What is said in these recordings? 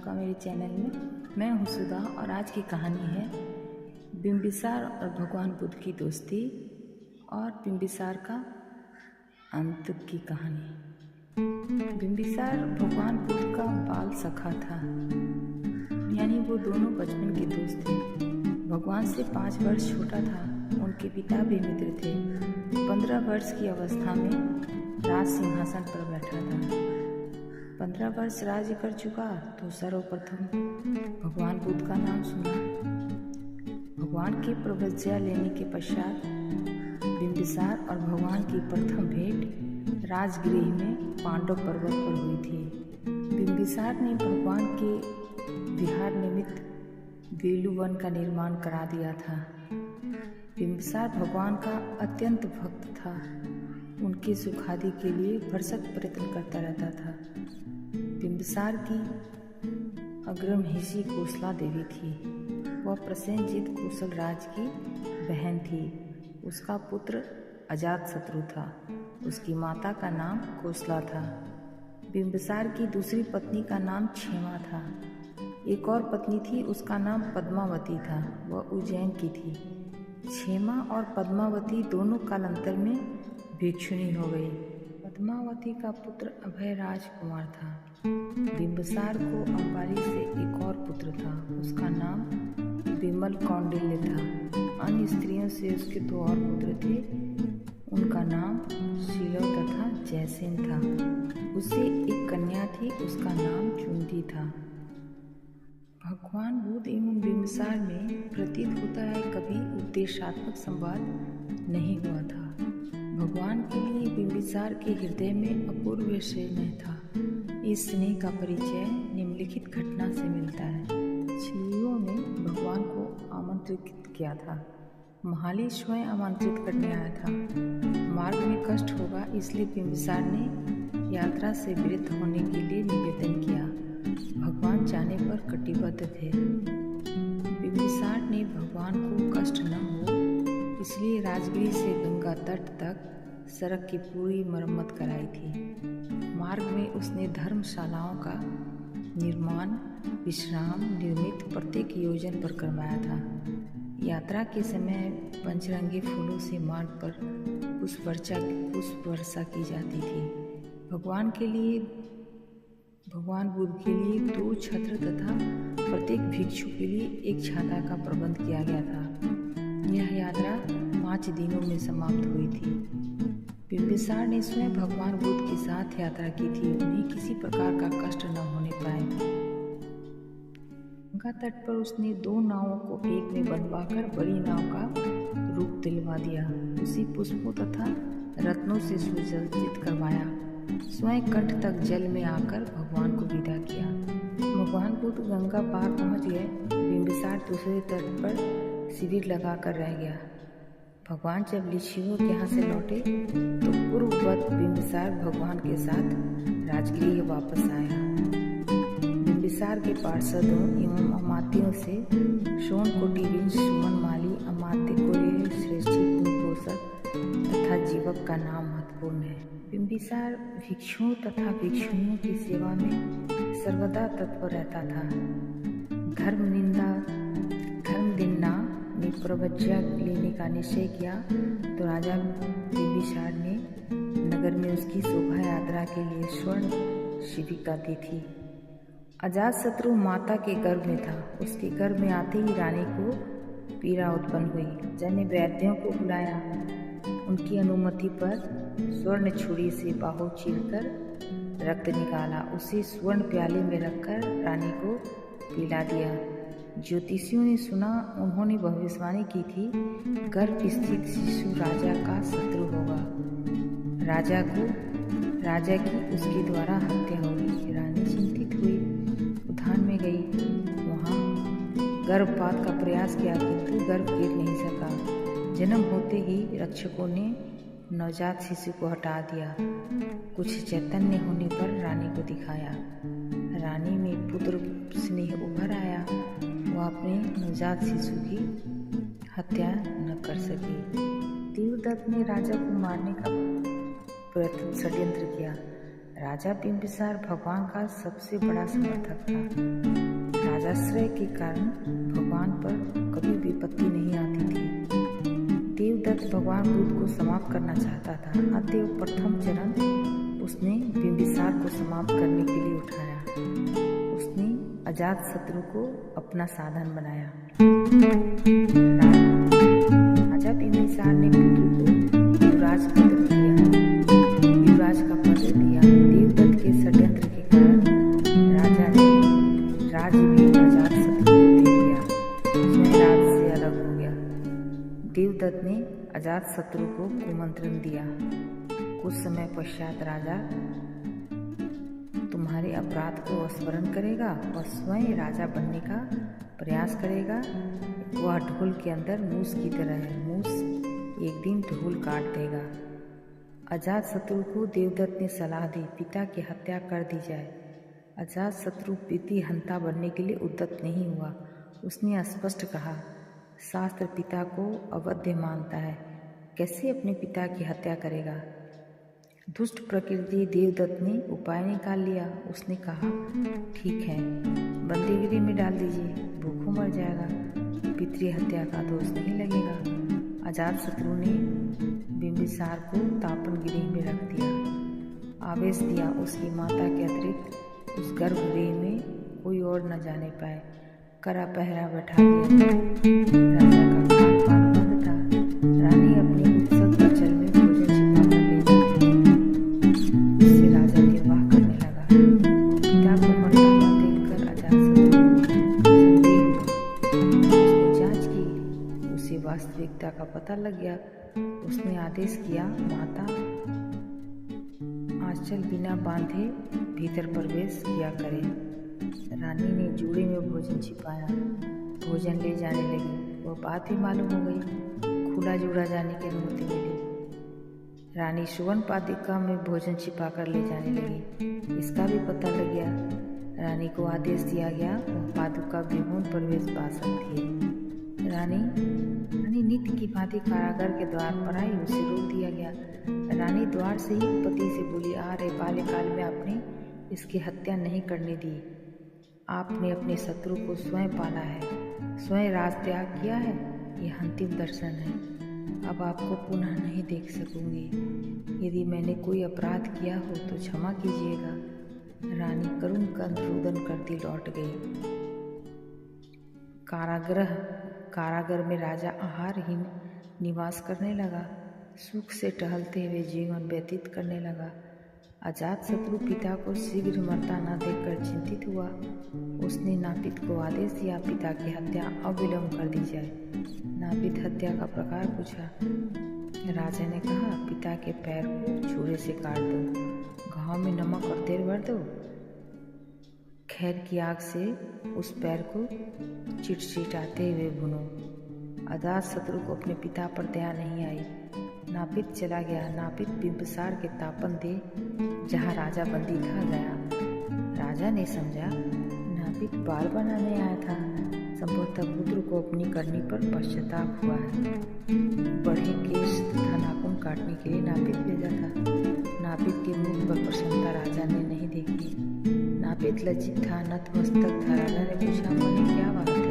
आपका मेरे चैनल में। मैं हूँ सुधा और आज की कहानी है बिम्बिसार और भगवान बुद्ध की दोस्ती और बिम्बिसार का अंत की कहानी। बिम्बिसार भगवान बुद्ध का बाल सखा था, यानी वो दोनों बचपन के दोस्त थे। भगवान से 5 वर्ष छोटा था। उनके पिता भी मित्र थे। 15 वर्ष की अवस्था में राज सिंहासन पर बैठा था। 15 वर्ष राज्य कर चुका तो सर्वप्रथम भगवान बुद्ध का नाम सुना। भगवान की प्रवज्ञा लेने के पश्चात बिम्बिसार और भगवान की प्रथम भेंट राजगृह में पांडव पर्वत पर हुई थी। बिम्बिसार ने भगवान के विहार निमित्त बेलुवन का निर्माण करा दिया था। बिम्बिसार भगवान का अत्यंत भक्त था। उनके सुखादि के लिए भरसक प्रयत्न करता रहता था। बिम्बिसार की अग्रम हिसी कोसला देवी थी। वह प्रसेनजित कौशल राज की बहन थी। उसका पुत्र अजातशत्रु था। उसकी माता का नाम कोसला था। बिम्बिसार की दूसरी पत्नी का नाम क्षेमा था। एक और पत्नी थी, उसका नाम पद्मावती था। वह उज्जैन की थी। क्षेमा और पद्मावती दोनों कालांतर में भिक्षुणी हो गई। पद्मावती का पुत्र अभय राजकुमार था। बिम्बिसार को अंबारी से एक और पुत्र था। उसका नाम विमल कौंडिल्य था। अन्य स्त्रियों से उसके 2 और पुत्र थे। उनका नाम शीलव तथा जयसेन था। उसे एक कन्या थी, उसका नाम चुंदी था। भगवान बुद्ध एवं बिम्बिसार में प्रतीत होता है कभी उद्देश्यात्मक संवाद नहीं हुआ था। भगवान के लिए बिम्बिसार के हृदय में अपूर्व स्नेह था। इस स्नेह का परिचय निम्नलिखित घटना से मिलता है। क्षत्रियों ने भगवान को आमंत्रित किया था। महाली स्वयं आमंत्रित करने आया था। मार्ग में कष्ट होगा, इसलिए बिम्बिसार ने यात्रा से विरत होने के लिए निवेदन किया। भगवान जाने पर कटिबद्ध थे। बिम्बिसार ने भगवान को कष्ट न हो इसलिए राजगृह से गंगा तट तक सड़क की पूरी मरम्मत कराई थी। मार्ग में उसने धर्मशालाओं का निर्माण विश्राम निर्मित प्रत्येक योजन पर करवाया था। यात्रा के समय पंचरंगी फूलों से मार्ग पर पुष्प वर्षा की जाती थी। भगवान बुद्ध के लिए 2 छत्र तथा प्रत्येक भिक्षु के लिए एक छाता का प्रबंध किया गया था। यह यात्रा 5 दिनों में समाप्त हुई थी। बिम्बिसार ने स्वयं भगवान बुद्ध के साथ यात्रा की थी। उन्हें किसी प्रकार का कष्ट न होने पाए। गंगा तट पर उसने 2 नावों को एक में बंधवाकर बड़ी नाव का रूप दिलवा दिया। उसी पुष्पों तथा रत्नों से सुसज्जित करवाया। स्वयं कंठ तक जल में आकर भगवान को विदा किया। भगवान बुद्ध गंगा पार पहुंच गए। बिम्बिसार दूसरे तट पर शिविर लगाकर रह गया। भगवान जब ऋषियों के यहाँ से लौटे तो पूर्ववत बिम्बिसार भगवान के साथ राजगृह वापस आया। बिम्बिसार के पार्षदों एवं अमात्यों से सोनकोटिविंश सुमन माली अमात्य कोरेह श्रेष्ठी पुंपोषक तथा जीवक का नाम महत्वपूर्ण है। बिम्बिसार भिक्षुओं तथा भिक्षुणियों की सेवा में सर्वदा तत्पर रहता था। धर्मदिन्ना ने प्रवज्ञा लेने का निश्चय किया तो राजा बिम्बिसार ने नगर में उसकी शोभा यात्रा के लिए स्वर्ण शिविका दी थी। अजातशत्रु माता के गर्भ में था। उसके गर्भ में आते ही रानी को पीड़ा उत्पन्न हुई। जन ने वैद्यों को बुलाया। उनकी अनुमति पर स्वर्ण छुरी से बाहु चीरकर रक्त निकाला। उसे स्वर्ण प्याले में रखकर रानी को पिला दिया। ज्योतिषियों ने सुना। उन्होंने भविष्यवाणी की थी गर्भ स्थित शिशु राजा का शत्रु होगा। राजा की उसके द्वारा हत्या होगी। रानी चिंतित हुई, उद्यान में गई। वहाँ गर्भपात का प्रयास किया किंतु गर्भ गिर नहीं सका। जन्म होते ही रक्षकों ने नवजात शिशु को हटा दिया। कुछ चैतन्य होने पर रानी को दिखाया। रानी में पुत्र स्नेह उभर आया। वह अपने नवजात शिशु की हत्या न कर सकी। देवदत्त ने राजा को मारने का षड्यंत्र किया। राजा बिंबिसार भगवान का सबसे बड़ा समर्थक था। राजाश्रय के कारण भगवान पर कभी विपत्ति नहीं आती थी। देवदत्त भगवान बुद्ध को समाप्त करना चाहता था, अतएव प्रथम चरण उसने बिंबिसार को समाप्त करने के लिए उठाया। उसने अजातशत्रु को अपना साधन बनाया। राजा बिंबिसार ने पुत्र को युवराज पद दिया, युवराज का पद दिया। देवदत्त के षड्यंत्र के कारण राजा ने राज्य भी अजातशत्रु को दे दिया, स्वयं राज्य से अलग हो गया। देवदत्त ने अजातशत्रु को कुमंत्रण दिया, कुछ समय पश्चात राजा तुम्हारे अपराध को स्मरण करेगा और स्वयं राजा बनने का प्रयास करेगा। वह ढोल के अंदर मूस की तरह है, मूस एक दिन ढोल काट देगा। अजातशत्रु को देवदत्त ने सलाह दी, पिता की हत्या कर दी जाए। अजातशत्रु प्रीति हंता बनने के लिए उद्यत नहीं हुआ। उसने स्पष्ट कहा, शास्त्र पिता को अवध्य मानता है, कैसे अपने पिता की हत्या करेगा। दुष्ट प्रकृति देवदत्त ने उपाय निकाल लिया। उसने कहा, ठीक है, बंदीगिरी में डाल दीजिए, भूखों मर जाएगा, पितृ हत्या का दोष नहीं लगेगा। अजातशत्रु ने बिंबिसार को तापनगिरी में रख दिया। आदेश दिया, उसकी माता के अतिरिक्त उस गर्भगृह में कोई और न जाने पाए। कड़ा पहरा बैठा दिया। राजा का खान पान बंद था। रानी अपने उत्सव अंचल में भोजन छिपा कर ले जाती, उससे राजा निर्वाह करने लगा। पिता को मरता न देखकर अजातशत्रु को संदेह हुआ। उसने जांच की, उसे वास्तविकता का पता लग गया। उसने आदेश किया, माता आंचल बिना बांधे भीतर प्रवेश किया करे। रानी ने जूड़े में भोजन छिपाया, भोजन ले जाने लगी। वह बात भी मालूम हो गई, खुला जूड़ा जाने की अनुमति मिली। रानी सुवर्ण पादिका में भोजन छिपा कर ले जाने लगी, इसका भी पता लग गया। रानी को आदेश दिया गया, वह पादुका विभून प्रवेश पा सकती है। रानी नित्य की भांति कारागार के द्वार पर आई, उसे रोक दिया गया। रानी द्वार से ही पति से बोली, आ रहे बाल्यकाल में आपने इसकी हत्या नहीं करने दी। आपने अपने शत्रु को स्वयं पाला है, स्वयं राज त्याग किया है। यह अंतिम दर्शन है, अब आपको पुनः नहीं देख सकूंगी। यदि मैंने कोई अपराध किया हो तो क्षमा कीजिएगा। रानी करुण कंठ रुदन करती लौट गई। कारागार में राजा आहारहीन निवास करने लगा, सुख से टहलते हुए जीवन व्यतीत करने लगा। अजातशत्रु पिता को शीघ्र मरता न देखकर चिंतित हुआ। उसने नापित को आदेश दिया, पिता की हत्या अविलंब कर दी जाए। नापित हत्या का प्रकार पूछा। राजा ने कहा, पिता के पैर को छुरे से काट दो, घाव में नमक और तेल भर दो, खैर की आग से उस पैर को चिटचिटाते हुए भुनो। अजातशत्रु को अपने पिता पर दया नहीं आई। नापित चला गया। नापित बिंबिसार के तापन दे जहाँ राजा बंदी था गया। राजा ने समझा, नापित बाल बनाने आया था, संभवतः पुत्र को अपनी करनी पर पश्चाताप हुआ है। बढ़े केश तथा नाखून काटने के लिए नापित भेजा था। नापित के मुख पर प्रसन्नता राजा ने नहीं देखी। नापित लज्जित था, नतमस्तक था। राजा ने पूछा, मुझे क्या बात है?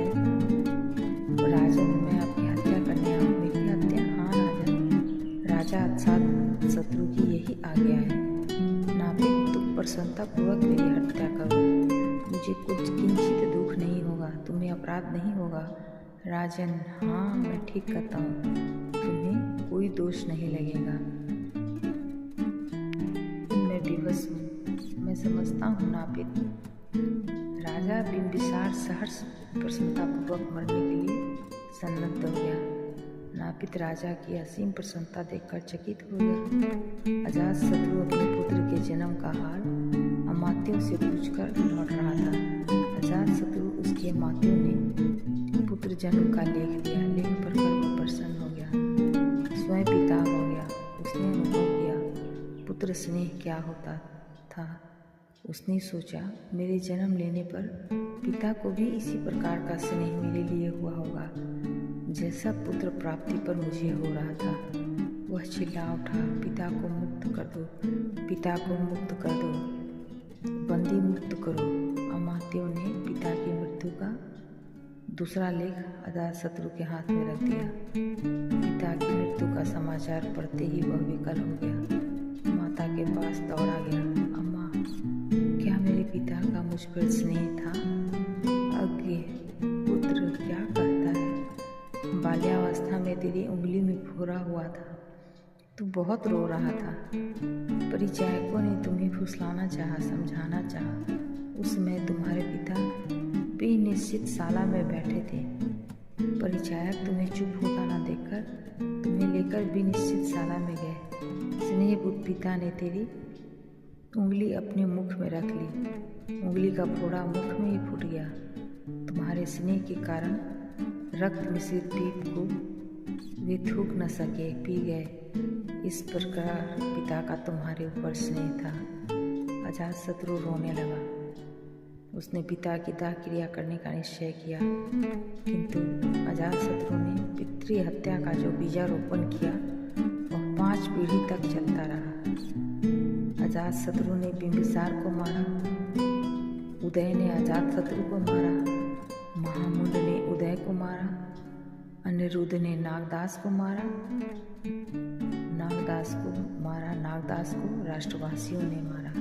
राजन, मैं आपकी हत्या करने आया हूँ। मेरी हत्या? हाँ राजन। राजा अजातशत्रु की यही आज्ञा है। नापित, तुम प्रसन्नतापूर्वक मेरी हत्या करो, मुझे कुछ किंचित दुख नहीं होगा, तुम्हें अपराध नहीं होगा। राजन, हाँ मैं ठीक कहता हूँ, तुम्हें कोई दोष नहीं लगेगा। मैं विवश हूँ, मैं समझता हूँ नापित। राजा बिंबिसार सहर्ष प्रसन्नतापूर्वक मरने के लिए सन्नद्ध हो गया। नापित राजा की असीम प्रसन्नता देखकर चकित हो गया। अजातशत्रु अपने पुत्र के जन्म का हाल अमात्यों से पूछकर लौट रहा था। अजातशत्रु उसके अमात्यों ने पुत्र जन्म का लेख दिया। लेख पढ़कर वो प्रसन्न हो गया, स्वयं पिता हो गया। उसने अनुभव किया पुत्र स्नेह क्या होता था। उसने सोचा, मेरे जन्म लेने पर पिता को भी इसी प्रकार का स्नेह मेरे लिए हुआ होगा, जैसा पुत्र प्राप्ति पर मुझे हो रहा था। वह चिल्ला उठा, पिता को मुक्त कर दो, पिता को मुक्त कर दो, बंदी मुक्त करो। अमात्यों ने पिता की मृत्यु का दूसरा लेख अजातशत्रु के हाथ में रख दिया। पिता की मृत्यु का समाचार पढ़ते ही वह विकल हो गया, माता के पास दौड़ा गया। अम्मा, क्या मेरे पिता का मुझ पर स्नेह था? अज्ञे पुत्र क्या कहता है? बाल्यावस्था में तेरी उंगली में फोड़ा हुआ था, तू बहुत रो रहा था। परिचायकों ने तुम्हें फुसलाना चाहा, समझाना चाहा। उस समय तुम्हारे पिता बेनिश्चित शाला में बैठे थे। परिचायक तुम्हें चुप होता न देखकर तुम्हें लेकर बेनिश्चित शाला में गए। स्नेहपूत पिता ने तेरी उंगली अपने मुख में रख ली। उंगली का फोड़ा मुख में ही फूट गया। तुम्हारे स्नेह के कारण रक्त मिश्रित पीप को वे थूक न सके, पी गए। इस प्रकार पिता का तुम्हारे ऊपर स्नेह था। अजातशत्रु रोने लगा। उसने पिता की दाह क्रिया करने का निश्चय किया, किंतु अजातशत्रु ने पितृ हत्या का जो बीजारोपण किया वह 5 पीढ़ी तक चलता रहा। अजातशत्रु ने बिंबिसार को मारा, उदय ने अजातशत्रु को मारा, महामुंड ने उदय को मारा, अनिरुद्ध ने नागदास को मारा, नागदास को राष्ट्रवासियों ने मारा।